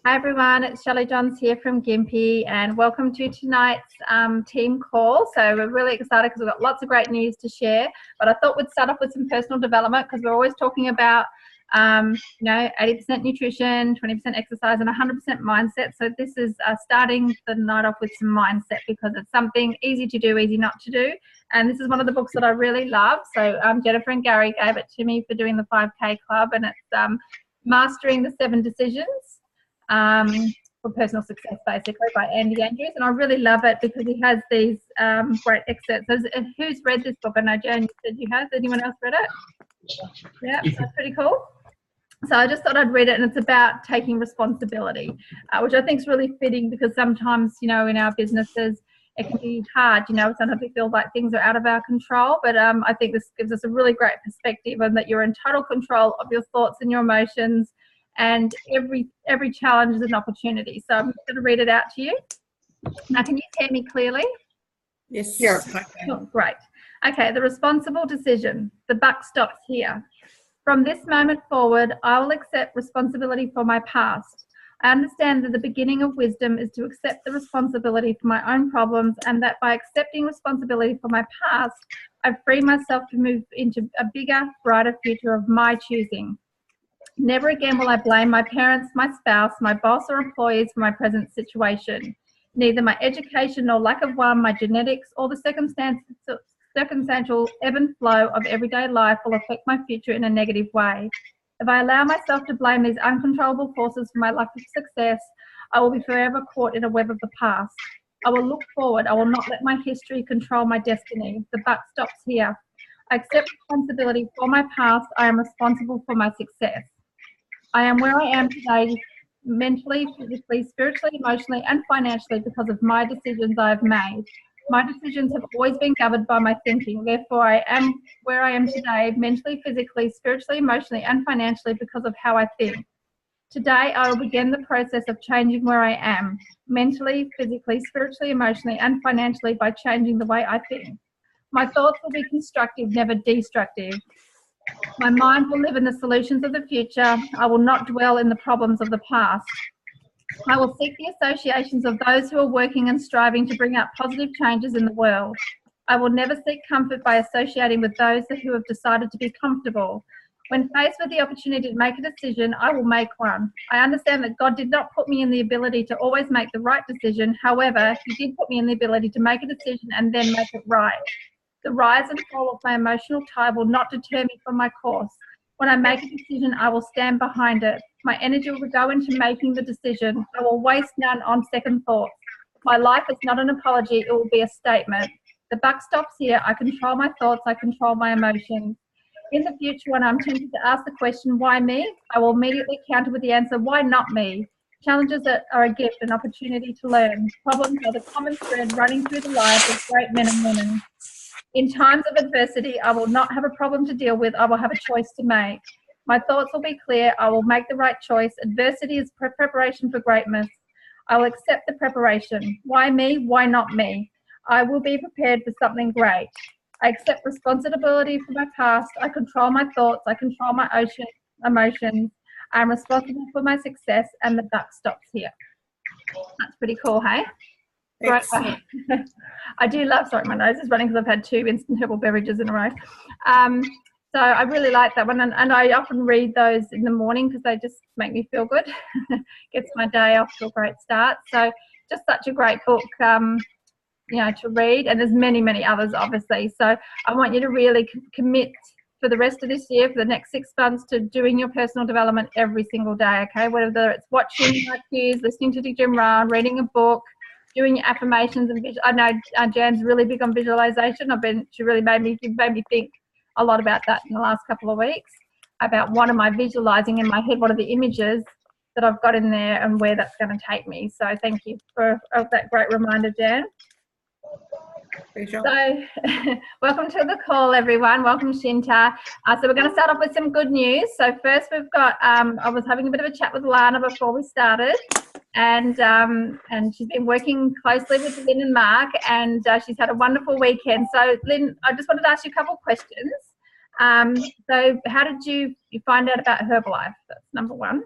Hi everyone, it's Shelley Johns here from Gympie and welcome to tonight's team call. So we're really excited because we've got lots of great news to share, but I thought we'd start off with some personal development because we're always talking about 80% nutrition, 20% exercise and 100% mindset. So this is starting the night off with some mindset because it's something easy to do, easy not to do. And this is one of the books that I really love. So Jennifer and Gary gave it to me for doing the 5K Club, and it's Mastering the 7 Decisions for Personal Success, basically, by Andy Andrews. And I really love it because he has these great excerpts. Who's read this book? I know Jan, you said you have. Anyone else read it? Yeah, that's pretty cool. So I just thought I'd read it, and it's about taking responsibility, which I think is really fitting because sometimes, in our businesses, it can be hard. Sometimes we feel like things are out of our control, but I think this gives us a really great perspective and that you're in total control of your thoughts and your emotions, and every challenge is an opportunity. So I'm going to read it out to you. Now, can you hear me clearly? Yes. Yeah. Oh, great. Okay, the responsible decision. The buck stops here. From this moment forward, I will accept responsibility for my past. I understand that the beginning of wisdom is to accept the responsibility for my own problems, and that by accepting responsibility for my past, I free myself to move into a bigger, brighter future of my choosing. Never again will I blame my parents, my spouse, my boss or employees for my present situation. Neither my education nor lack of one, my genetics or the circumstantial ebb and flow of everyday life will affect my future in a negative way. If I allow myself to blame these uncontrollable forces for my lack of success, I will be forever caught in a web of the past. I will look forward. I will not let my history control my destiny. The buck stops here. I accept responsibility for my past. I am responsible for my success. I am where I am today, mentally, physically, spiritually, emotionally, and financially because of my decisions I have made. My decisions have always been governed by my thinking. Therefore, I am where I am today, mentally, physically, spiritually, emotionally, and financially because of how I think. Today, I will begin the process of changing where I am, mentally, physically, spiritually, emotionally, and financially by changing the way I think. My thoughts will be constructive, never destructive. My mind will live in the solutions of the future. I will not dwell in the problems of the past. I will seek the associations of those who are working and striving to bring out positive changes in the world. I will never seek comfort by associating with those who have decided to be comfortable. When faced with the opportunity to make a decision, I will make one. I understand that God did not put me in the ability to always make the right decision. However, He did put me in the ability to make a decision and then make it right. The rise and fall of my emotional tide will not deter me from my course. When I make a decision, I will stand behind it. My energy will go into making the decision. I will waste none on second thoughts. My life is not an apology, it will be a statement. The buck stops here. I control my thoughts, I control my emotions. In the future, when I'm tempted to ask the question, why me? I will immediately counter with the answer, why not me? Challenges are a gift, an opportunity to learn. Problems are the common thread running through the lives of great men and women. In times of adversity, I will not have a problem to deal with. I will have a choice to make. My thoughts will be clear. I will make the right choice. Adversity is preparation for greatness. I will accept the preparation. Why me? Why not me? I will be prepared for something great. I accept responsibility for my past. I control my thoughts. I control my emotions. I am responsible for my success, and the buck stops here. That's pretty cool, hey? Right. I do love, sorry, my nose is running because I've had 2 instant herbal beverages in a row. So I really like that one, and I often read those in the morning because they just make me feel good. Gets my day off to a great start. So just such a great book, to read, and there's many, many others, obviously. So I want you to really commit for the rest of this year, for the next 6 months, to doing your personal development every single day, okay? Whether it's watching my cues, listening to Jim Rohn, reading a book, doing your affirmations and I know Jan's really big on visualization. She really made me think a lot about that in the last couple of weeks, about what am I visualizing in my head, what are the images that I've got in there and where that's going to take me. So thank you for that great reminder, Jan. So welcome to the call, everyone. Welcome, Shinta. So we're going to start off with some good news. So first we've got, I was having a bit of a chat with Lana before we started, and she's been working closely with Lynn and Mark, and she's had a wonderful weekend. So Lynn, I just wanted to ask you a couple of questions. So how did you find out about Herbalife? That's number one.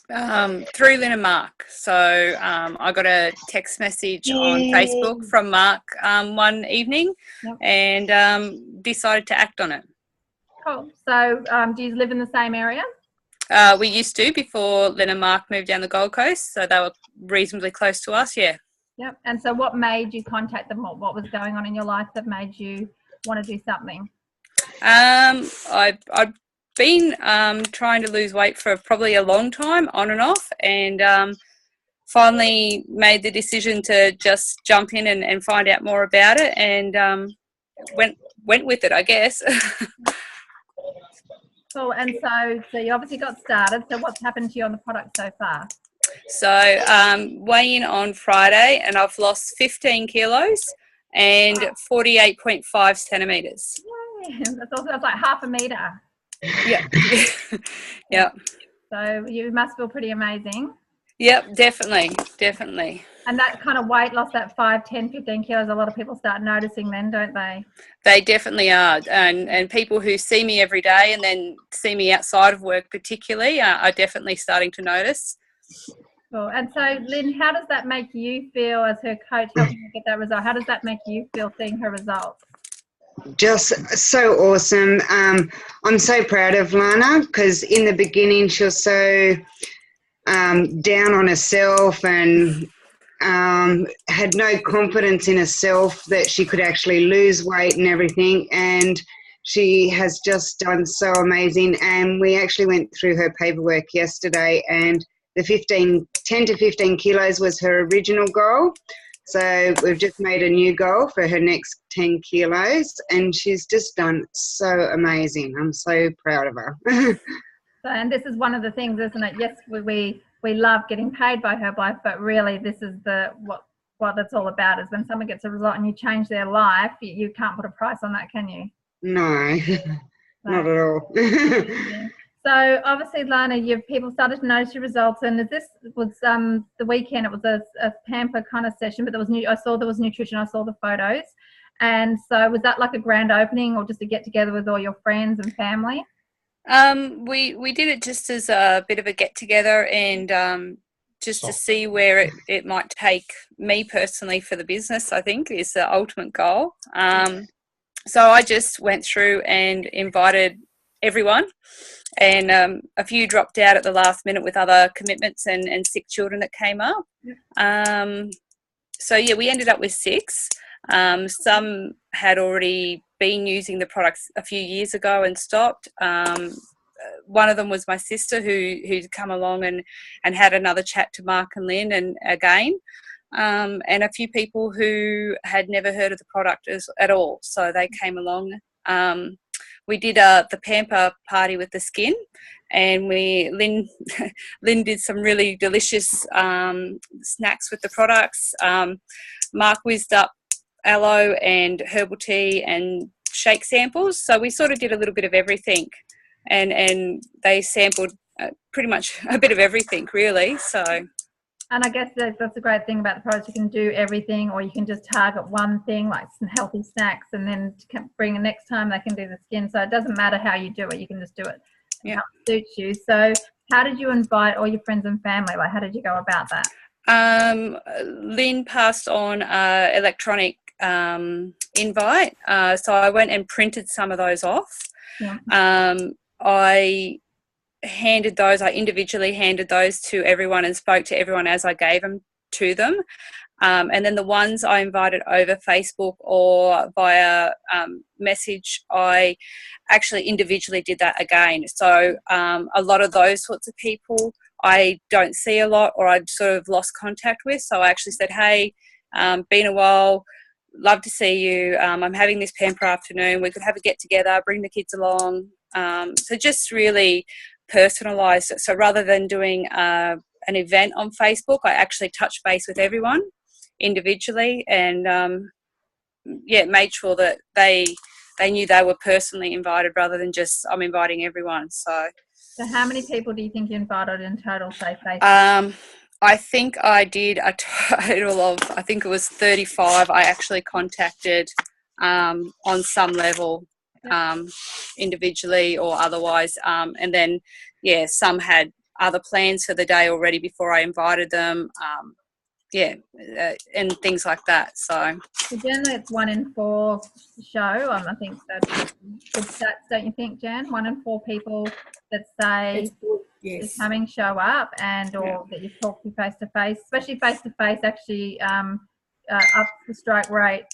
Through Lynn and Mark. So I got a text message on Facebook from Mark one evening, and decided to act on it. Cool. So do you live in the same area? We used to before Lynn and Mark moved down the Gold Coast, so they were reasonably close to us, yeah. Yep. And so what made you contact them? What was going on in your life that made you want to do something? I've been trying to lose weight for probably a long time, on and off, and finally made the decision to just jump in and find out more about it, and went with it, I guess. Cool. And so you obviously got started. So what's happened to you on the product so far? So weigh in on Friday, and I've lost 15 kilos and 48.5 centimetres. Yay. That's like half a metre. Yeah. Yeah. So you must feel pretty amazing. Yep, definitely. And that kind of weight loss, that 5, 10, 15 kilos, a lot of people start noticing then, don't they? They definitely are. And people who see me every day and then see me outside of work particularly are definitely starting to notice. Cool. And so, Lynn, how does that make you feel as her coach helping you get that result? How does that make you feel seeing her results? Just so awesome. I'm so proud of Lana because in the beginning she was so down on herself and had no confidence in herself that she could actually lose weight and everything, and she has just done so amazing. And we actually went through her paperwork yesterday, and the 10 to 15 kilos was her original goal. So we've just made a new goal for her next 10 kilos, and she's just done so amazing. I'm so proud of her. And this is one of the things, isn't it? Yes, we love getting paid by Herbalife, but really this is what it's all about, is when someone gets a result and you change their life, you can't put a price on that, can you? No, not at all. So obviously, Lana, people started to notice your results, and this was the weekend. It was a pamper kind of session, but I saw there was nutrition. I saw the photos, and so was that like a grand opening or just a get together with all your friends and family? We did it just as a bit of a get together and just to see where it might take me personally for the business, I think, is the ultimate goal. So I just went through and invited everyone, and a few dropped out at the last minute with other commitments and sick children that came up. So yeah, we ended up with 6. Some had already been using the products a few years ago and stopped. One of them was my sister who'd come along and had another chat to Mark and Lynn and again. And a few people who had never heard of the product at all. So they came along. We did the pamper party with the skin, and Lynn did some really delicious snacks with the products. Mark whizzed up aloe and herbal tea and shake samples. So we sort of did a little bit of everything, and they sampled pretty much a bit of everything, really. So. And I guess that's a great thing about the products. You can do everything, or you can just target one thing, like some healthy snacks, and then bring the next time they can do the skin. So it doesn't matter how you do it. You can just do it how it suits you. So how did you invite all your friends and family? Like, how did you go about that? Lynn passed on electronic invite. So I went and printed some of those off. Yeah. I individually handed those to everyone and spoke to everyone as I gave them to them. And then the ones I invited over Facebook or via message, I actually individually did that again. So a lot of those sorts of people I don't see a lot, or I'd sort of lost contact with. So I actually said, hey, been a while, love to see you. I'm having this pamper afternoon. We could have a get together, bring the kids along. So just really personalised it. So rather than doing an event on Facebook, I actually touched base with everyone individually and made sure that they knew they were personally invited rather than just I'm inviting everyone. So how many people do you think you invited in total, say, Facebook? I think I did a total of, I think it was 35 I actually contacted on some level. Individually or otherwise, and then some had other plans for the day already before I invited them. And things like that. So generally it's 1 in 4 show. I think that's good stats, don't you think, Jan? 1 in 4 people that say Yes. is coming show up, and or that you've talked to face to face, especially face to face, actually ups the strike rate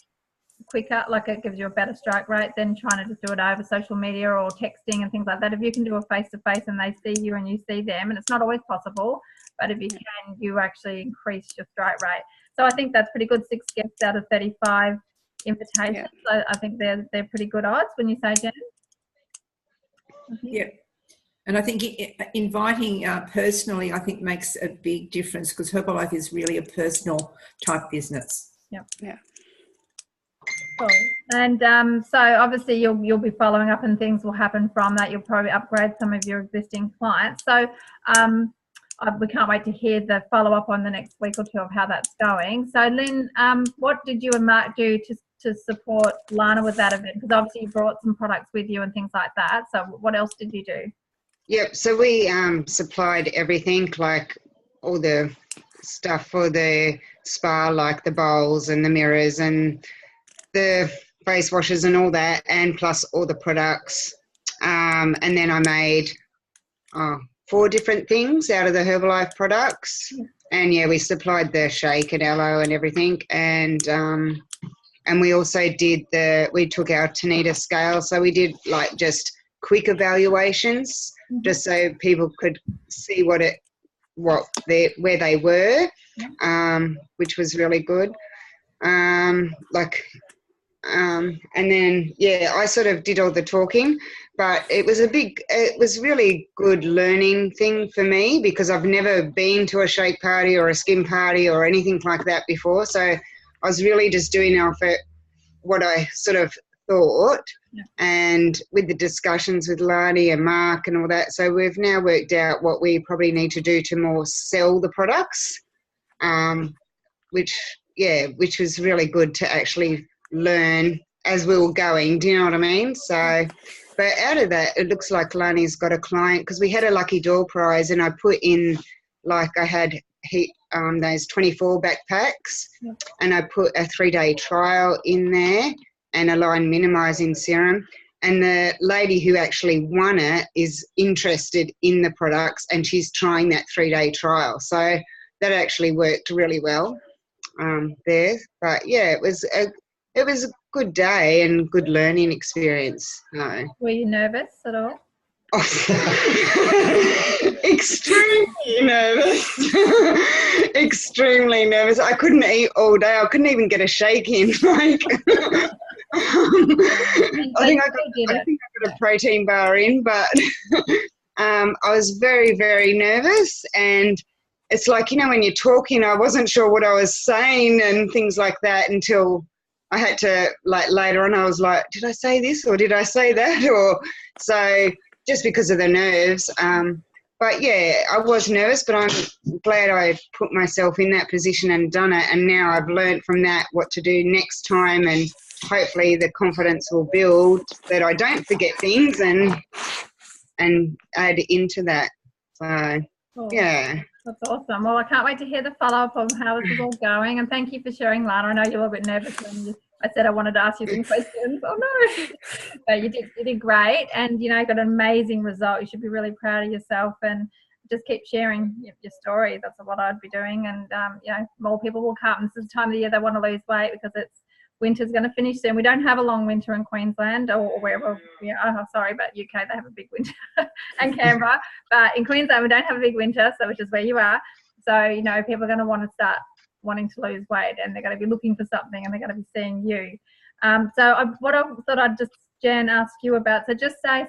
quicker. Like, it gives you a better strike rate than trying to just do it over social media or texting and things like that. If you can do a face to face and they see you and you see them, and it's not always possible, but if you can, you actually increase your strike rate. So I think that's pretty good. 6 guests out of 35 invitations. So I think they're pretty good odds, when you say, Jen. Yeah. And I think inviting personally, I think, makes a big difference, because Herbalife is really a personal type business. Yeah. Cool. And so obviously you'll be following up, and things will happen from that. You'll probably upgrade some of your existing clients. So we can't wait to hear the follow up on the next week or 2 of how that's going. So Lynn, what did you and Mark do to support Lana with that event? Because obviously you brought some products with you and things like that. So what else did you do? Yep, so we supplied everything, like all the stuff for the spa, like the bowls and the mirrors and the face washes and all that, and plus all the products. And then I made 4 different things out of the Herbalife products. And we supplied the shake and aloe and everything. And we also we took our Tanita scale. So we did like just quick evaluations, just so people could see where they were, which was really good. And then I sort of did all the talking, but it was really good learning thing for me, because I've never been to a shake party or a skin party or anything like that before. So I was really just doing what I sort of thought, and with the discussions with Lani and Mark and all that. So we've now worked out what we probably need to do to more sell the products, which was really good to actually learn as we were going. Do you know what I mean? So, but out of that, it looks like Lani's got a client, because we had a lucky door prize, and I put in, like, I had those 24 backpacks, and I put a 3-day trial in there and a line minimizing serum. And the lady who actually won it is interested in the products, and she's trying that 3-day trial. So that actually worked really well there. But it was a good day and good learning experience. No. Were you nervous at all? Extremely nervous. Extremely nervous. I couldn't eat all day. I couldn't even get a shake in. Like, I think I got a protein bar in, but I was very, very nervous. And it's like, when you're talking, I wasn't sure what I was saying and things like that, until I had to, like, later on, I was like, did I say this or did I say that? Or so, just because of the nerves. But I was nervous, but I'm glad I put myself in that position and done it. And now I've learned from that what to do next time, and hopefully the confidence will build that I don't forget things and add into that. So, cool. Yeah. That's awesome. Well, I can't wait to hear the follow-up of how this is all going. And thank you for sharing, Lana. I know you're a little bit nervous when I said I wanted to ask you some questions. Oh, no. But you did great, and, got an amazing result. You should be really proud of yourself, and just keep sharing your story. That's what I'd be doing. And, more people will come. This is the time of the year they want to lose weight, because winter's going to finish soon. We don't have a long winter in Queensland or wherever we are. Oh, sorry, but UK, they have a big winter, and Canberra. But in Queensland, we don't have a big winter, so which is where you are. So, people are going to want to start wanting to lose weight, and they're going to be looking for something, and they're going to be seeing you. What I thought I'd just, Jen, ask you about, so just say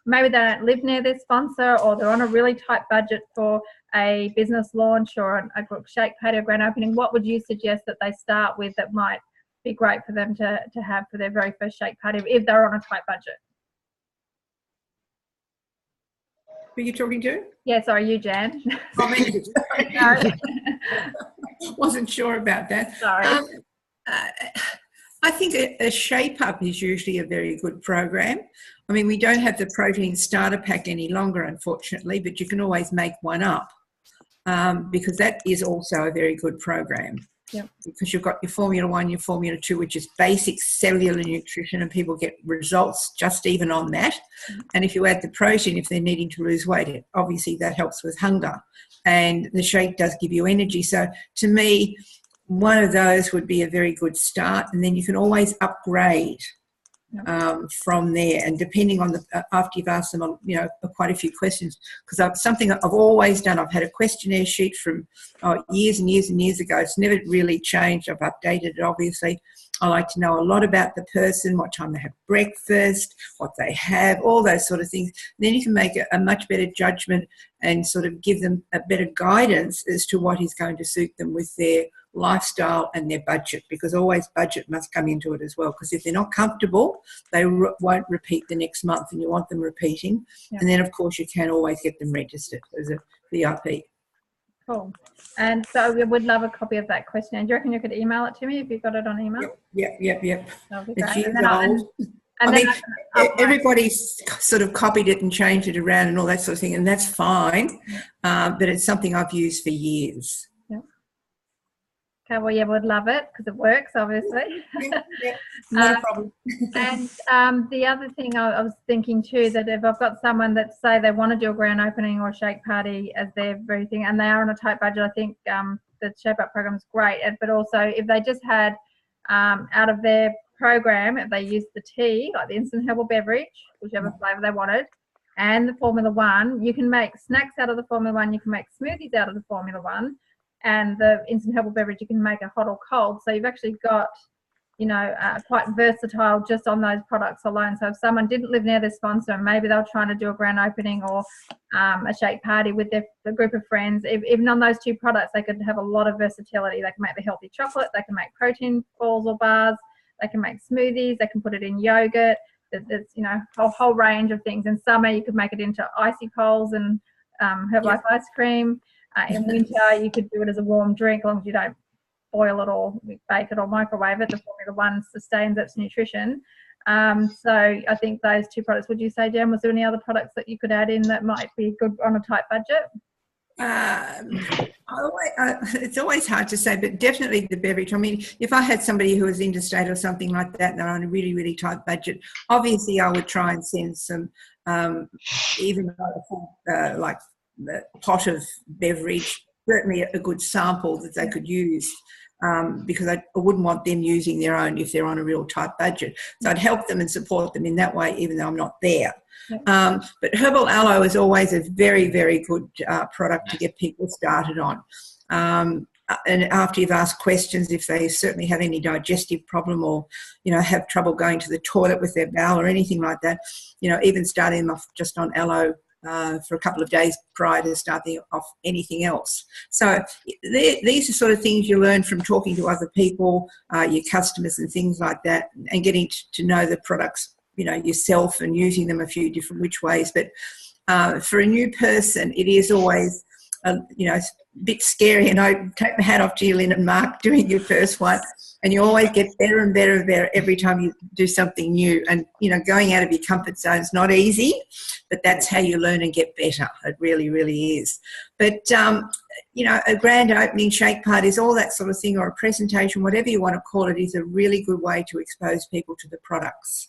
maybe they don't live near their sponsor, or they're on a really tight budget for a business launch or a shake party or grand opening. What would you suggest that they start with that might be great for them to have for their very first shake party if they're on a tight budget? Who are you talking to? Yeah, sorry, you, Jan. Oh, me. No. Wasn't sure about that. Sorry. I think a Shape Up is usually a very good program. I mean, we don't have the protein starter pack any longer, unfortunately, but you can always make one up, because that is also a very good program. Yep. Because you've got your Formula 1, your Formula 2, which is basic cellular nutrition, and people get results just even on that. And if you add the protein, if they're needing to lose weight, obviously that helps with hunger. And the shake does give you energy. So to me, one of those would be a very good start, and then you can always upgrade from there. And depending on after you've asked them, quite a few questions, because something I've always done, I've had a questionnaire sheet from years and years and years ago. It's never really changed. I've updated it, obviously. I like to know a lot about the person, what time they have breakfast, what they have, all those sort of things. Then you can make a much better judgment and sort of give them a better guidance as to what is going to suit them with their lifestyle and their budget, because always budget must come into it as well, because if they're not comfortable, they won't repeat the next month, and you want them repeating. Yeah. And then, of course, you can always get them registered as a VIP. Cool. And so we would love a copy of that questionnaire. Do you reckon you could email it to me if you've got it on email? Yep. That'll be great. Everybody's sort of copied it and changed it around and all that sort of thing, and that's fine. But it's something I've used for years. Okay, well, yeah, we'd love it because it works, obviously. Yeah, no problem. And the other thing I was thinking too, that if I've got someone that say they want to do a grand opening or a shake party as their very thing, and they are on a tight budget, I think the Shape Up program is great. But also, if they just had out of their program, if they used the tea, like the instant herbal beverage, whichever flavour they wanted, and the Formula 1, you can make snacks out of the Formula 1, you can make smoothies out of the Formula 1. And the instant herbal beverage, you can make it hot or cold. So you've actually got, quite versatile just on those products alone. So if someone didn't live near their sponsor, and maybe they were trying to do a grand opening or a shake party with their group of friends, even on those two products, they could have a lot of versatility. They can make the healthy chocolate, they can make protein balls or bars, they can make smoothies, they can put it in yogurt. There's a whole range of things. In summer, you could make it into icy poles and Herbalife ice cream. In winter, you could do it as a warm drink, as long as you don't boil it or bake it or microwave it. The Formula 1 sustains its nutrition. So I think those two products. Would you say, Jen, was there any other products that you could add in that might be good on a tight budget? It's always hard to say, but definitely the beverage. I mean, if I had somebody who was interstate or something like that, and they're on a really, really tight budget, obviously I would try and send some, even like the pot of beverage, certainly a good sample that they could use, because I wouldn't want them using their own if they're on a real tight budget. So I'd help them and support them in that way, even though I'm not there. But Herbal Aloe is always a very, very good product to get people started on. And after you've asked questions, if they certainly have any digestive problem or, have trouble going to the toilet with their bowel or anything like that, even starting them off just on aloe for a couple of days prior to starting off anything else. So these are sort of things you learn from talking to other people, your customers and things like that, and getting to know the products, yourself, and using them a few different which ways. But for a new person, it is always, a bit scary. And I take my hat off to you, Lynn and Mark, doing your first one. And you always get better and better and better every time you do something new. And, going out of your comfort zone is not easy, but that's how you learn and get better. It really, really is. But, a grand opening, shake parties, all that sort of thing, or a presentation, whatever you want to call it, is a really good way to expose people to the products.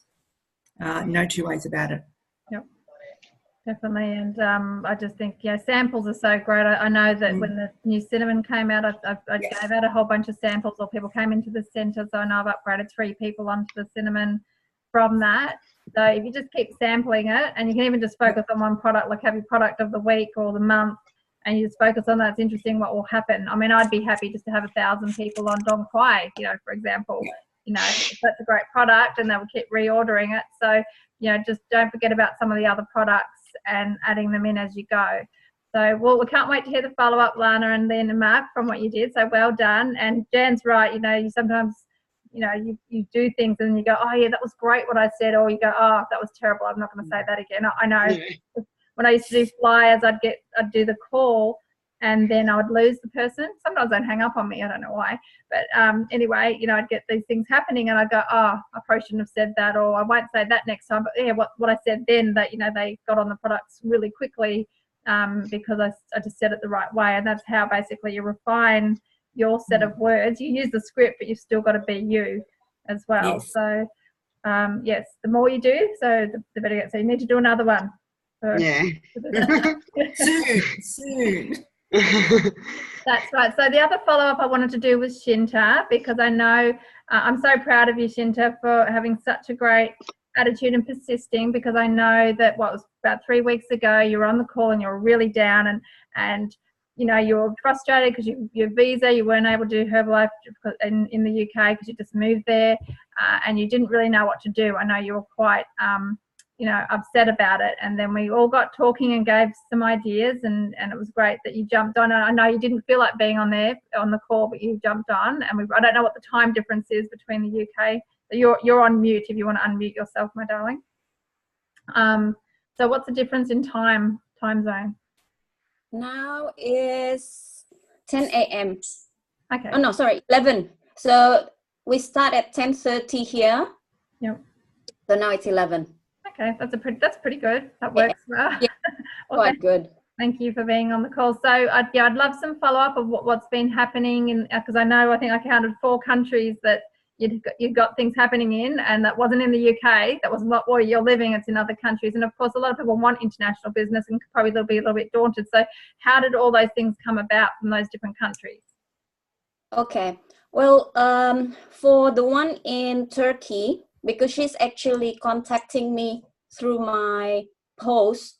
No two ways about it. Yep. Definitely. And I just think, samples are so great. I know that when the new cinnamon came out, I gave out a whole bunch of samples, or people came into the centre. So I know I've upgraded 3 people onto the cinnamon from that. So if you just keep sampling it, and you can even just focus on one product, like have your product of the week or the month, and you just focus on that, it's interesting what will happen. I mean, I'd be happy just to have 1,000 people on Dong Quai, for example. That's a great product, and they will keep reordering it. So, just don't forget about some of the other products and adding them in as you go. So, we can't wait to hear the follow-up, Lana and then Mark, from what you did. So well done. And Jan's right, you sometimes, you do things and you go, oh yeah, that was great what I said, or you go, oh, that was terrible, I'm not going to say that again. I know when I used to do flyers, I'd do the call, and then I would lose the person. Sometimes they'd hang up on me. I don't know why. But anyway, I'd get these things happening and I'd go, oh, I probably shouldn't have said that, or I won't say that next time. But yeah, what I said then, that, they got on the products really quickly because I just said it the right way. And that's how basically you refine your set of words. You use the script, but you've still got to be you as well. Yes. So, yes, the more you do, so the better. So you need to do another one. Yeah. Soon. That's right. So the other follow-up I wanted to do was Shinta, because I know I'm so proud of you, Shinta, for having such a great attitude and persisting, because I know that what was about 3 weeks ago, you were on the call and you were really down and you were frustrated because your visa, you weren't able to do Herbalife in the UK because you just moved there, and you didn't really know what to do. I know you were quite upset about it, and then we all got talking and gave some ideas, and it was great that you jumped on. And I know you didn't feel like being on the call, but you jumped on, and I don't know what the time difference is between the UK. You're on mute if you want to unmute yourself, my darling. So what's the difference in time zone? Now is 10 a.m. Okay. Oh no, sorry, 11. So we start at 10:30 here. Yep. So now it's 11. Okay, that's pretty good. That works well. Yeah, Well, quite good. Thank you for being on the call. So I'd love some follow up of what's been happening, because I think I counted 4 countries that you've got things happening in, and that wasn't in the UK. That was not where you're living. It's in other countries, and of course, a lot of people want international business, and probably they'll be a little bit daunted. So, how did all those things come about from those different countries? Okay. Well, for the one in Turkey, because she's actually contacting me through my post,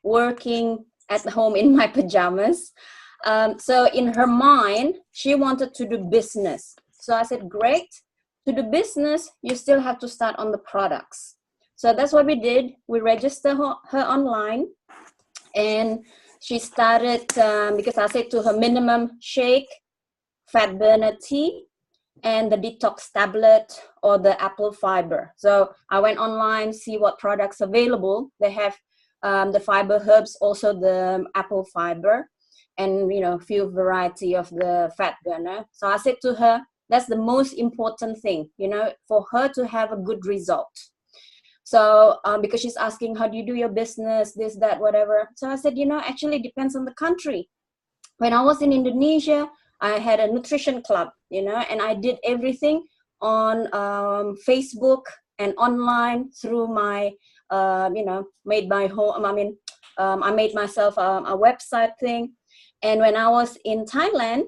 working at home in my pajamas. So in her mind, she wanted to do business. So I said, great. To do business, you still have to start on the products. So that's what we did. We registered her online, and she started, because I said to her, minimum shake, fat burner tea, and the detox tablet or the apple fiber. So I went online, see what products available. They have the fiber herbs, also the apple fiber, and a few variety of the fat burner. So I said to her, that's the most important thing, for her to have a good result. So because she's asking, how do you do your business, this, that, whatever. So I said, actually depends on the country. When I was in Indonesia, I had a nutrition club, and I did everything on Facebook and online through my, made my home. I made myself a website thing. And when I was in Thailand,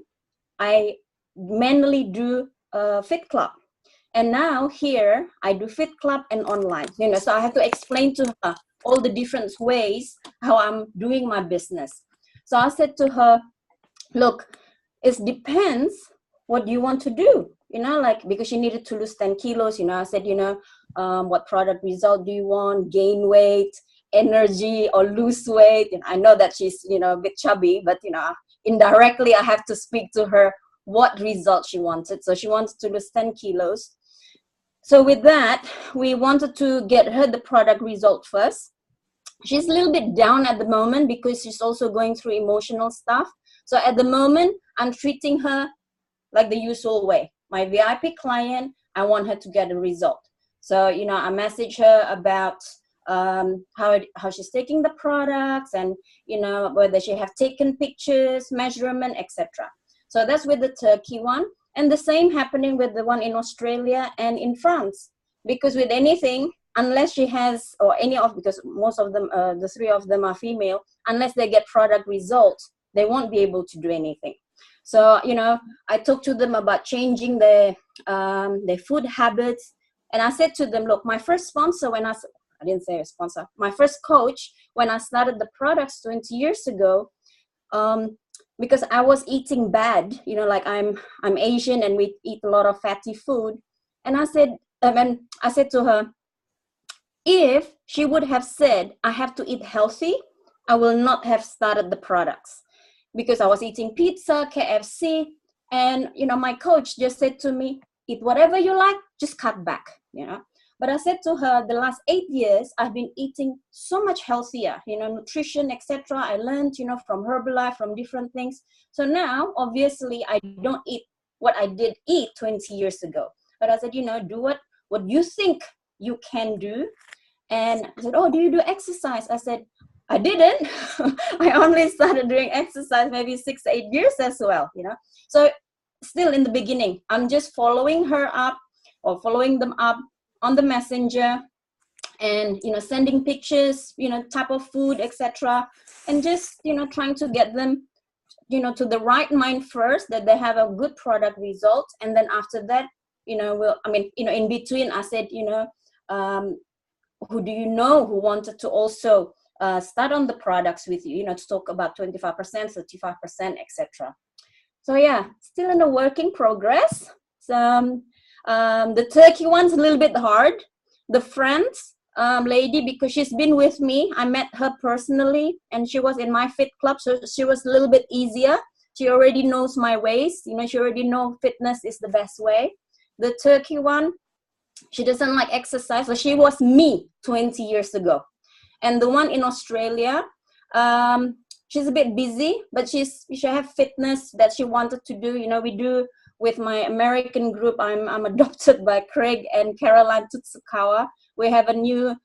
I manually do a Fit Club. And now here I do Fit Club and online, so I have to explain to her all the different ways how I'm doing my business. So I said to her, look, it depends what you want to do, because she needed to lose 10 kilos, I said, what product result do you want? Gain weight, energy, or lose weight? And I know that she's, a bit chubby, but, indirectly I have to speak to her what result she wanted. So she wanted to lose 10 kilos. So with that, we wanted to get her the product result first. She's a little bit down at the moment because she's also going through emotional stuff. So at the moment, I'm treating her like the usual way. My VIP client, I want her to get a result. So, I message her about how she's taking the products, and, whether she have taken pictures, measurement, etc. So that's with the Turkey one. And the same happening with the one in Australia and in France. Because with anything, unless she has, or any of, because most of them, the 3 of them are female, unless they get product results, they won't be able to do anything. So, I talked to them about changing their food habits. And I said to them, look, my first sponsor, I didn't say a sponsor, my first coach, when I started the products 20 years ago, because I was eating bad, like I'm Asian and we eat a lot of fatty food. And I said to her, if she would have said, I have to eat healthy, I will not have started the products, because I was eating pizza, KFC, and, my coach just said to me, eat whatever you like, just cut back, But I said to her, the last 8 years, I've been eating so much healthier, nutrition, etc. I learned, from Herbalife, from different things. So now, obviously, I don't eat what I did eat 20 years ago. But I said, do what you think you can do. And I said, oh, do you do exercise? I said, I didn't. I only started doing exercise maybe 6 to 8 years as well, So still in the beginning, I'm just following her up or following them up on the messenger and, sending pictures, type of food, etc. And just, trying to get them, to the right mind first, that they have a good product result. And then after that, in between, I said, who do you know who wanted to also start on the products with you, to talk about 25%, 35%, etc. So yeah, still in a work in progress. So, the turkey one's a little bit hard. The France lady, because she's been with me, I met her personally, and she was in my fit club, so she was a little bit easier. She already knows my ways. She already knows fitness is the best way. The turkey one, she doesn't like exercise, so she was me 20 years ago. And the one in Australia, she's a bit busy, but she have fitness that she wanted to do. We do with my American group. I'm adopted by Craig and Caroline Tutsukawa. We have a new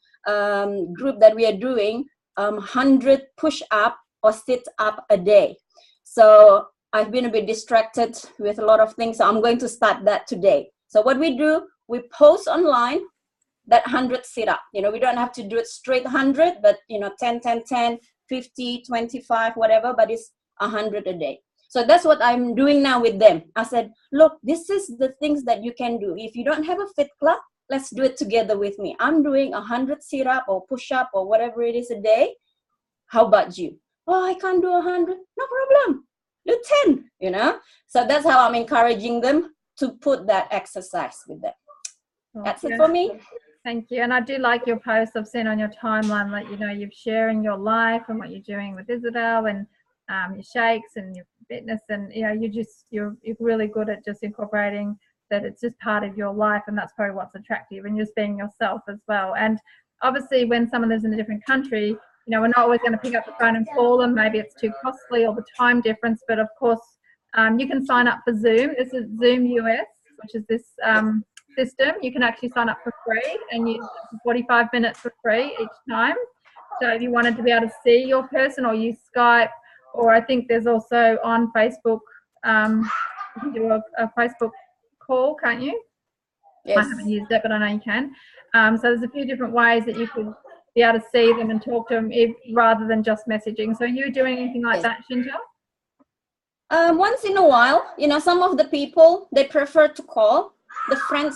group that we are doing 100 push-up or sit-up a day. So I've been a bit distracted with a lot of things, so I'm going to start that today. So what we do, we post online that 100 sit-up. We don't have to do it straight 100, but 10, 10, 10, 50, 25, whatever, but it's 100 a day. So that's what I'm doing now with them. I said, look, this is the things that you can do. If you don't have a fit club, let's do it together with me. I'm doing 100 sit-up or push-up or whatever it is a day. How about you? Oh, I can't do 100. No problem. Do 10, So that's how I'm encouraging them to put that exercise with them. That's it for me. Thank you. And I do like your posts I've seen on your timeline, like, you're sharing your life and what you're doing with Isabel and your shakes and your fitness, and you're really good at just incorporating that it's just part of your life, and that's probably what's attractive, and just being yourself as well. And obviously when someone lives in a different country, we're not always going to pick up the phone and call them. Maybe it's too costly or the time difference, but of course you can sign up for Zoom. This is Zoom US, which is this system. You can actually sign up for free and use 45 minutes for free each time. So if you wanted to be able to see your person or use Skype, or I think there's also on Facebook, you can do a Facebook call, can't you? Yes. I haven't used it, but I know you can. So there's a few different ways that you could be able to see them and talk to them rather than just messaging. So are you doing anything like that, Shinja? Once in a while, some of the people, they prefer to call. The French,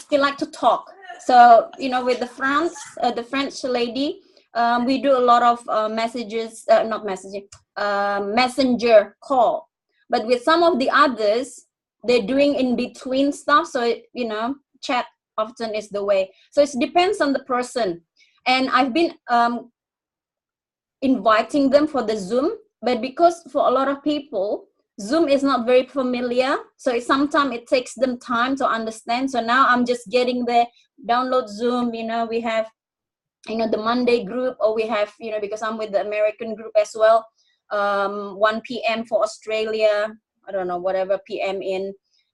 they like to talk. So, with the French lady, we do a lot of messenger call. But with some of the others, they're doing in between stuff. So, chat often is the way. So it depends on the person. And I've been inviting them for the Zoom, but because for a lot of people, Zoom is not very familiar, so sometimes it takes them time to understand. So now I'm just getting there, download Zoom, we have, the Monday group, or we have, because I'm with the American group as well, 1 p.m. for Australia, I don't know, whatever PM in,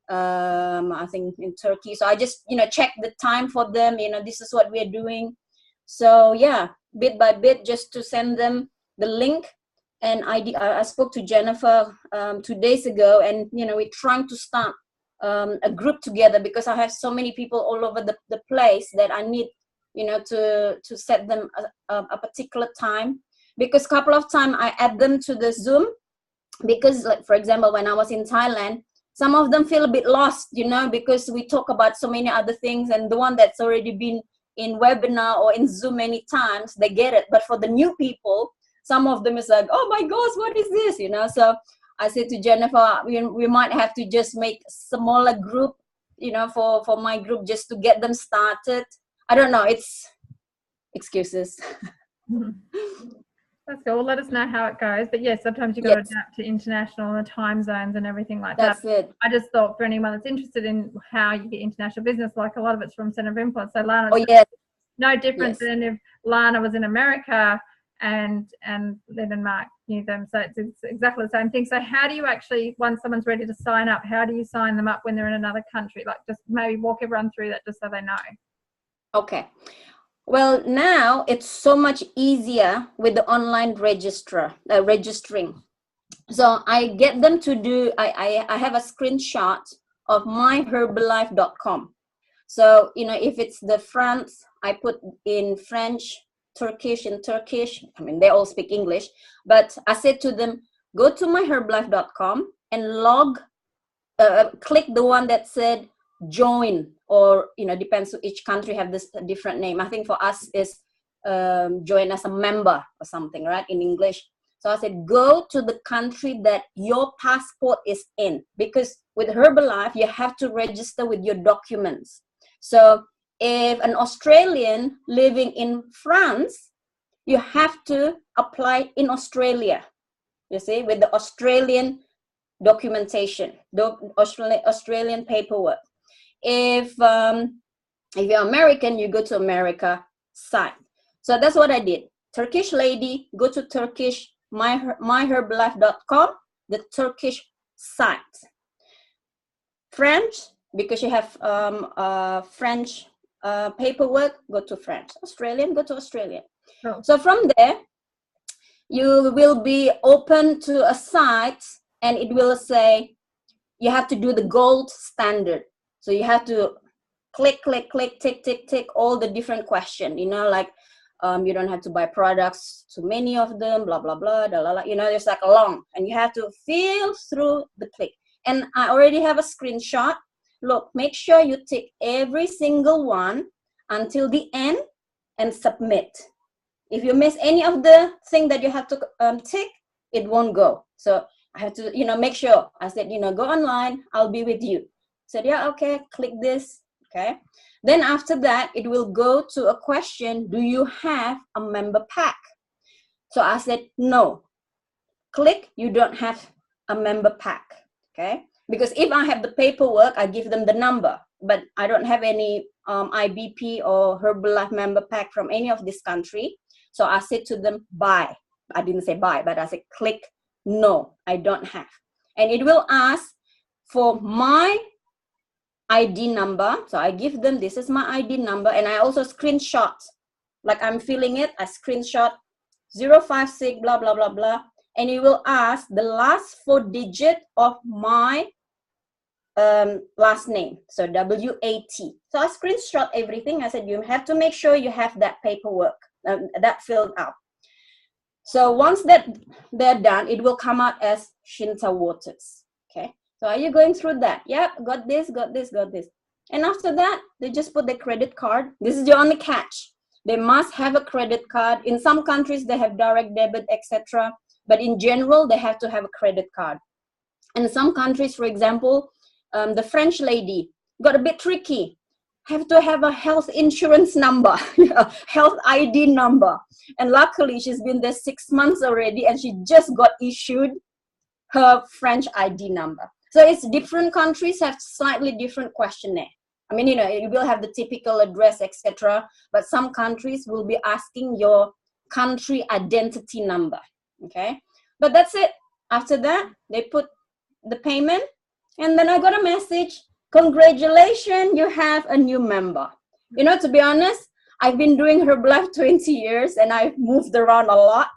I think in Turkey. So I just, check the time for them, this is what we're doing. So yeah, bit by bit, just to send them the link. And I spoke to Jennifer 2 days ago, and we're trying to start a group together, because I have so many people all over the place that I need to set them a particular time. Because a couple of times I add them to the Zoom, because like, for example, when I was in Thailand, some of them feel a bit lost, because we talk about so many other things, and the one that's already been in webinar or in Zoom many times, they get it. But for the new people, some of them is like, oh my gosh, what is this? So I said to Jennifer, we might have to just make a smaller group, for my group, just to get them started. I don't know, it's excuses. That's cool. Let us know how it goes. But yes, sometimes you've got Yes. to adapt to international and the time zones and everything like That's that. it. I just thought for anyone that's interested in how you get international business, like a lot of it's from Center of Influence. So Lana, Oh yes. no different Yes. than if Lana was in America and Lynn and Mark knew them. So it's exactly the same thing. So how do you actually, once someone's ready to sign up, how do you sign them up when they're in another country? Like just maybe walk everyone through that just so they know. Okay. Well, now it's so much easier with the online registering. So I get them to do, I have a screenshot of myherbalife.com. So, if it's the France, I put in French, Turkish in Turkish. I mean, they all speak English. But I said to them, go to myherbalife.com and click the one that said join, or depends on each country have this different name. I think for us is join as a member or something, right, in English. So I said go to the country that your passport is in, because with Herbalife you have to register with your documents. So if an Australian living in France, you have to apply in Australia, you see, with the Australian documentation, Australian paperwork. If you're American, you go to America site. So that's what I did. Turkish lady, go to Turkish myherbalife.com, the Turkish site. French, because you have French paperwork, go to French. Australian, go to Australian. Oh. So from there, you will be open to a site, and it will say you have to do the gold standard. So you have to click, tick, all the different questions, like you don't have to buy products, too many of them, blah, blah, blah, there's like a long, and you have to feel through the click. And I already have a screenshot. Look, make sure you tick every single one until the end and submit. If you miss any of the thing that you have to tick, it won't go. So I have to, make sure. I said, go online, I'll be with you. I said, yeah, okay, click this, okay. Then after that, it will go to a question, do you have a member pack? So I said, no. Click, you don't have a member pack, okay. Because if I have the paperwork, I give them the number, but I don't have any IBP or Herbalife member pack from any of this country. So I said to them, buy. I didn't say buy, but I said, click, no, I don't have. And it will ask for my ID number. So I give them, this is my ID number. And I also screenshot, like I'm filling it, I screenshot 056, blah, blah, blah, blah. And it will ask the last 4 digits of my last name. So WAT. So I screenshot everything. I said, you have to make sure you have that paperwork, that filled out. So once that they're done, it will come out as Shinta Waters. Okay. So are you going through that? Yep, got this. And after that, they just put their credit card. This is the only catch. They must have a credit card. In some countries, they have direct debit, etc. But in general, they have to have a credit card. In some countries, for example, the French lady got a bit tricky. Have to have a health insurance number, health ID number. And luckily, she's been there 6 months already, and she just got issued her French ID number. So it's different countries have slightly different questionnaire. I mean, you will have the typical address, etc. But some countries will be asking your country identity number. Okay, but that's it. After that, they put the payment, and then I got a message. Congratulations, you have a new member. To be honest, I've been doing Herbalife 20 years and I've moved around a lot.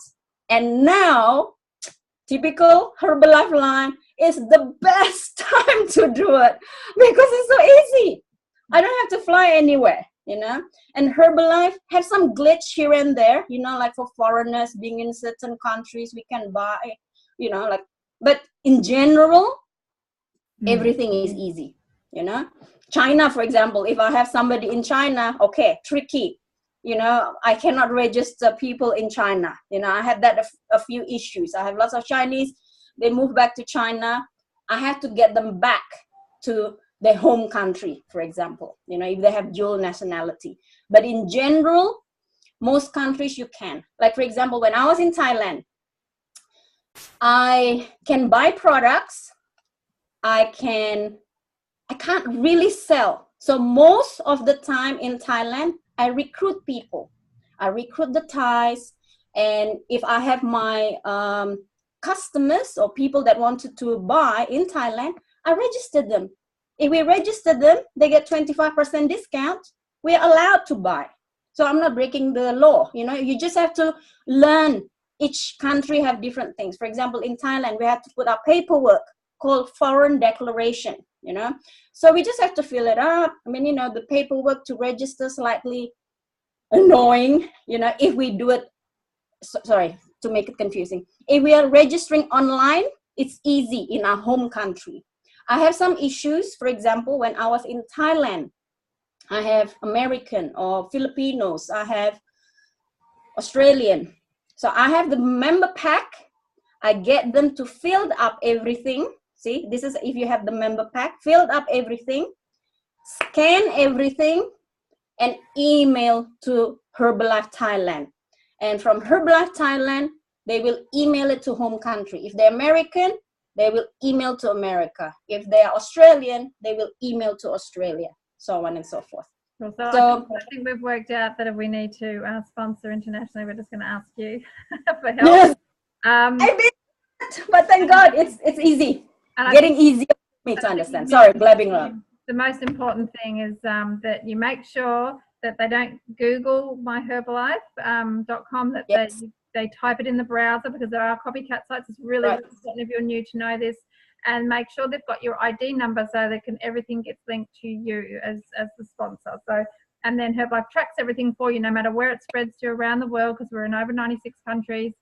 And now, typical Herbalife line is the best time to do it because it's so easy. I don't have to fly anywhere, And Herbalife have some glitch here and there, like for foreigners being in certain countries, we can buy, but in general, everything is easy. China, for example, if I have somebody in China, okay, tricky. I cannot register people in China. I had that a few issues. I have lots of Chinese. They move back to China. I have to get them back to their home country, for example, if they have dual nationality. But in general, Most countries you can. Like for example, when I was in Thailand, I can buy products. I can't really sell. So most of the time in Thailand, I recruit people. I recruit the Thais, and if I have my customers or people that wanted to buy in Thailand, I register them. If we register them, they get 25% discount. We are allowed to buy. So I'm not breaking the law. You know, you just have to learn. Each country have different things. For example, in Thailand, we have to put our paperwork called foreign declaration, you know. So we just have to fill it up. I mean, you know, the paperwork to register slightly annoying, you know, if we do it, sorry, to make it confusing. If we are registering online, it's easy in our home country. I have some issues. For example, when I was in Thailand, I have American or Filipinos, I have Australian. So I have the member pack. I get them to fill up everything. See, this is if you have the member pack, filled up everything, scan everything, and email to Herbalife Thailand. And from Herbalife Thailand, they will email it to home country. If they're American, they will email to America. If they are Australian, they will email to Australia, so on and so forth. So So- I think we've worked out that if we need to sponsor internationally, we're just going to ask you for help. Yes, I did, but thank God it's easy. and I Getting think- easier for me to understand. Sorry, blabbing on. The most important thing is that you make sure that they don't Google myherbalife.com, that Yes. they type it in the browser, because there are copycat sites. It's really Right. important if you're new to know this. And make sure they've got your ID number so they can, everything gets linked to you as the sponsor. So, and then Herbalife tracks everything for you, no matter where it spreads to around the world, because we're in over 96 countries.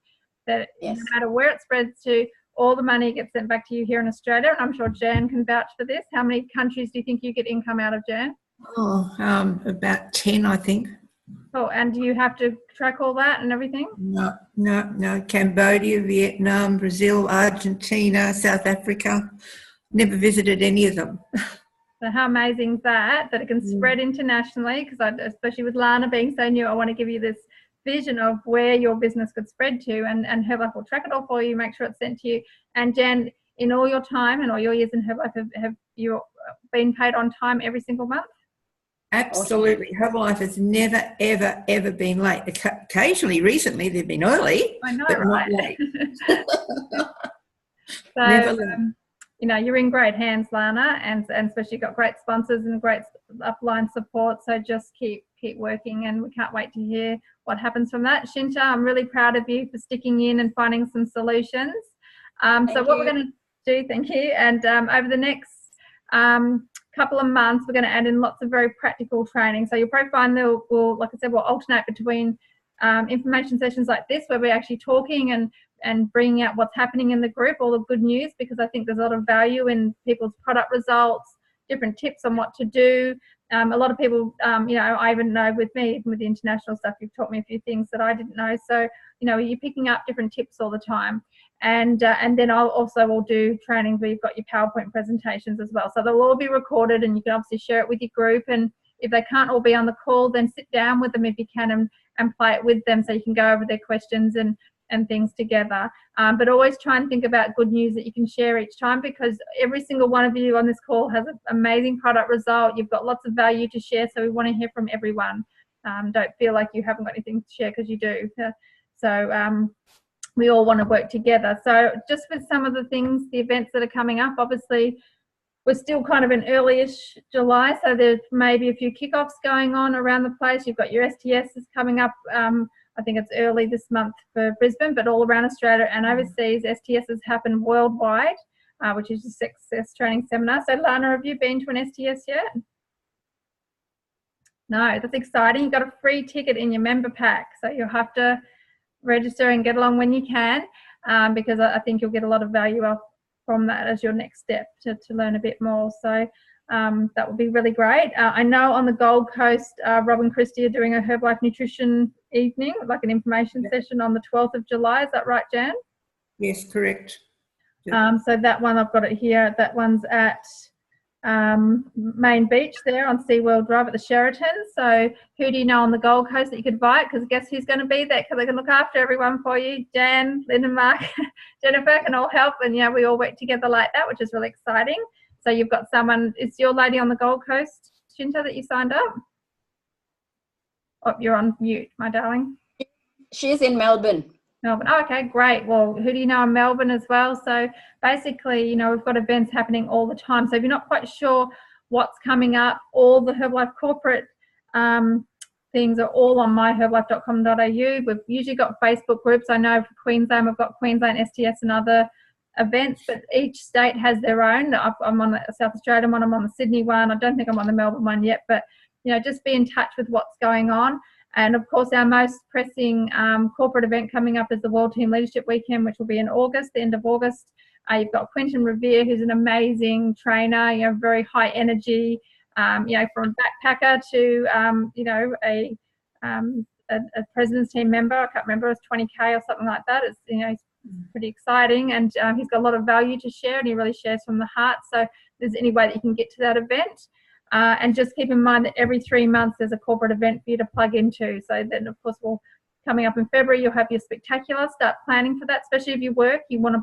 That Yes. no matter where it spreads to, all the money gets sent back to you here in Australia. And I'm sure Jan can vouch for this. How many countries do you think you get income out of, Jan? About 10, I think. Oh, and do you have to track all that and everything? No. Cambodia, Vietnam, Brazil, Argentina, South Africa. Never visited any of them. So how amazing is that it can spread internationally? Because especially with Lana being so new, I want to give you this vision of where your business could spread to, and Herbalife will track it all for you, make sure it's sent to you. And Jan, in all your time and all your years in Herbalife, have you been paid on time every single month? Absolutely. Herbalife has never, ever, ever been late. Occasionally, recently, they've been early, I know, but right? not late. So, Never late. you know, you're in great hands, Lana, and especially you've got great sponsors and great upline support. So just keep working, and we can't wait to hear what happens from that. Shinta, I'm really proud of you for sticking in and finding some solutions. So what we're going to do, thank you, and over the next couple of months, we're going to add in lots of very practical training. So you'll probably find that we'll, like I said, we'll alternate between information sessions like this, where we're actually talking and bringing out what's happening in the group, all the good news, because I think there's a lot of value in people's product results, different tips on what to do. A lot of people, you know, I even know with me, even with the international stuff, you've taught me a few things that I didn't know. So, you know, you're picking up different tips all the time. And then we'll do trainings where you've got your PowerPoint presentations as well. So they'll all be recorded, and you can obviously share it with your group. And if they can't all be on the call, then sit down with them if you can and play it with them, so you can go over their questions and things together. But always try and think about good news that you can share each time, because every single one of you on this call has an amazing product result. You've got lots of value to share, so we want to hear from everyone. Don't feel like you haven't got anything to share, because you do. So we all want to work together. So just with some of the things, the events that are coming up, obviously we're still kind of in early-ish July, so there's maybe a few kickoffs going on around the place. You've got your STSs coming up. I think it's early this month for Brisbane, but all around Australia and overseas, STSs happen worldwide, which is a success training seminar. So Lana, have you been to an STS yet? No, that's exciting. You've got a free ticket in your member pack, so you'll have to register and get along when you can, because I think you'll get a lot of value from that as your next step to learn a bit more. So that would be really great. I know on the Gold Coast, Rob and Christy are doing a Herbalife nutrition evening, like an information session on the 12th of July. Is that right, Jan? Yes, correct. So that one, I've got it here. That one's at main beach there on SeaWorld Drive at the Sheraton. So who do you know on the Gold Coast that you could invite? Because guess who's going to be there? Because they can look after everyone for you. Jan, Lynn and Mark, Jennifer can all help. And yeah, we all work together like that, which is really exciting. So you've got someone, is your lady on the Gold Coast, Shinta, that you signed up? Oh, you're on mute, my darling. She's in Melbourne. Melbourne. Oh, okay, great. Well, who do you know in Melbourne as well? So basically, you know, we've got events happening all the time. So if you're not quite sure what's coming up, all the Herbalife corporate things are all on myherbalife.com.au. We've usually got Facebook groups. I know for Queensland, we've got Queensland STS and other events, but each state has their own. I'm on the South Australian one, I'm on the Sydney one. I don't think I'm on the Melbourne one yet, but, you know, just be in touch with what's going on. And of course, our most pressing corporate event coming up is the World Team Leadership Weekend, which will be in August, the end of August. You've got Quentin Revere, who's an amazing trainer, you know, very high energy, you know, from a backpacker to, you know, a president's team member. I can't remember, it's 20K or something like that. It's, you know, it's pretty exciting, and he's got a lot of value to share, and he really shares from the heart. So if there's any way that you can get to that event. And just keep in mind that every 3 months there's a corporate event for you to plug into. So then, of course, coming up in February, you'll have your spectacular. Start planning for that, especially if you work. You want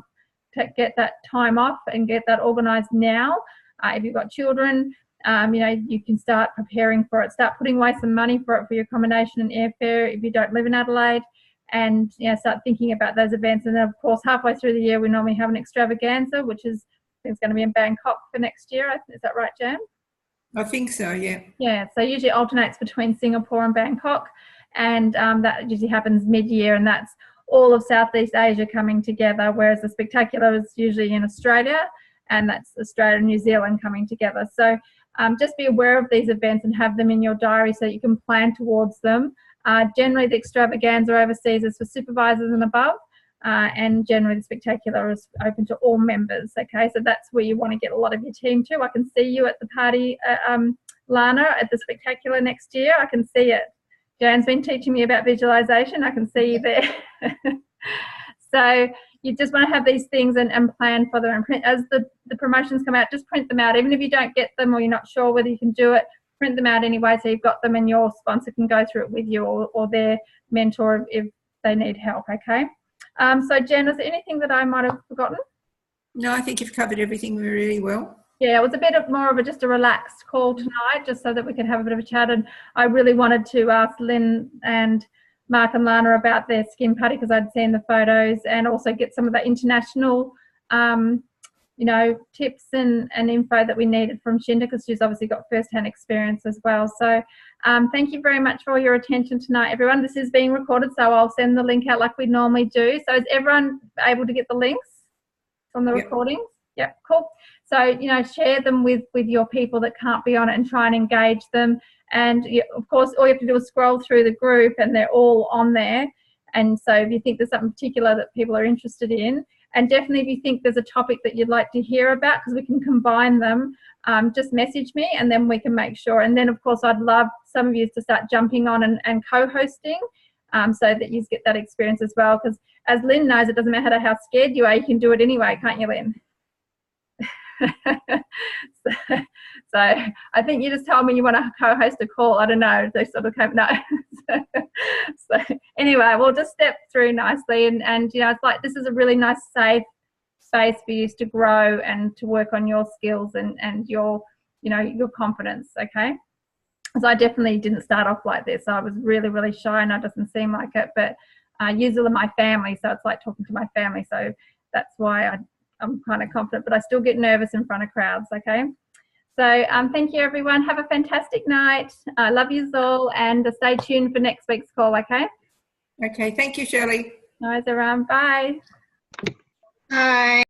to get that time off and get that organised now. If you've got children, you know, you can start preparing for it. Start putting away some money for it, for your accommodation and airfare if you don't live in Adelaide. And, you know, start thinking about those events. And then, of course, halfway through the year, we normally have an extravaganza, which is, I think it's going to be in Bangkok for next year. Is that right, Jan? I think so, yeah. Yeah, so usually alternates between Singapore and Bangkok, and that usually happens mid-year, and that's all of Southeast Asia coming together, whereas the spectacular is usually in Australia, and that's Australia and New Zealand coming together. So just be aware of these events and have them in your diary so you can plan towards them. Generally, the extravaganza overseas is for supervisors and above, and generally the spectacular is open to all members. Okay, so that's where you want to get a lot of your team to. I can see you at the party, Lana, at the spectacular next year. I can see it. Jan's been teaching me about visualization. I can see you there. So you just want to have these things and plan for them. And print, as the promotions come out, just print them out. Even if you don't get them or you're not sure whether you can do it, print them out anyway, so you've got them and your sponsor can go through it with you, or their mentor if they need help. Okay. So Jen, is there anything that I might have forgotten? No, I think you've covered everything really well. Yeah, it was a bit more of just a relaxed call tonight, just so that we could have a bit of a chat. And I really wanted to ask Lynn and Mark and Lana about their skin putty, because I'd seen the photos, and also get some of that international, you know, tips and info that we needed from Shinta, because she's obviously got first-hand experience as well. So thank you very much for all your attention tonight, everyone. This is being recorded, so I'll send the link out like we normally do. So is everyone able to get the links from the recordings? Yep, cool. So, you know, share them with your people that can't be on it and try and engage them. And of course, all you have to do is scroll through the group and they're all on there. And so if you think there's something particular that people are interested in, and definitely if you think there's a topic that you'd like to hear about, because we can combine them, just message me and then we can make sure. And then, of course, I'd love some of you to start jumping on and co-hosting, so that you get that experience as well. Because as Lynn knows, it doesn't matter how scared you are, you can do it anyway, can't you, Lynn? So I think you just told me you want to co-host a call. I don't know. They sort of came, no. So anyway, we'll just step through nicely, and you know, it's like this is a really nice, safe space for you to grow and to work on your skills and your, you know, your confidence. Okay. So I definitely didn't start off like this. I was really, really shy, and it doesn't seem like it, but usually my family, so it's like talking to my family. So that's why I'm kind of confident, but I still get nervous in front of crowds. Okay. So thank you, everyone. Have a fantastic night. I love you all, and stay tuned for next week's call. Okay. Okay. Thank you, Shirley. No worries, everyone. Bye. Bye.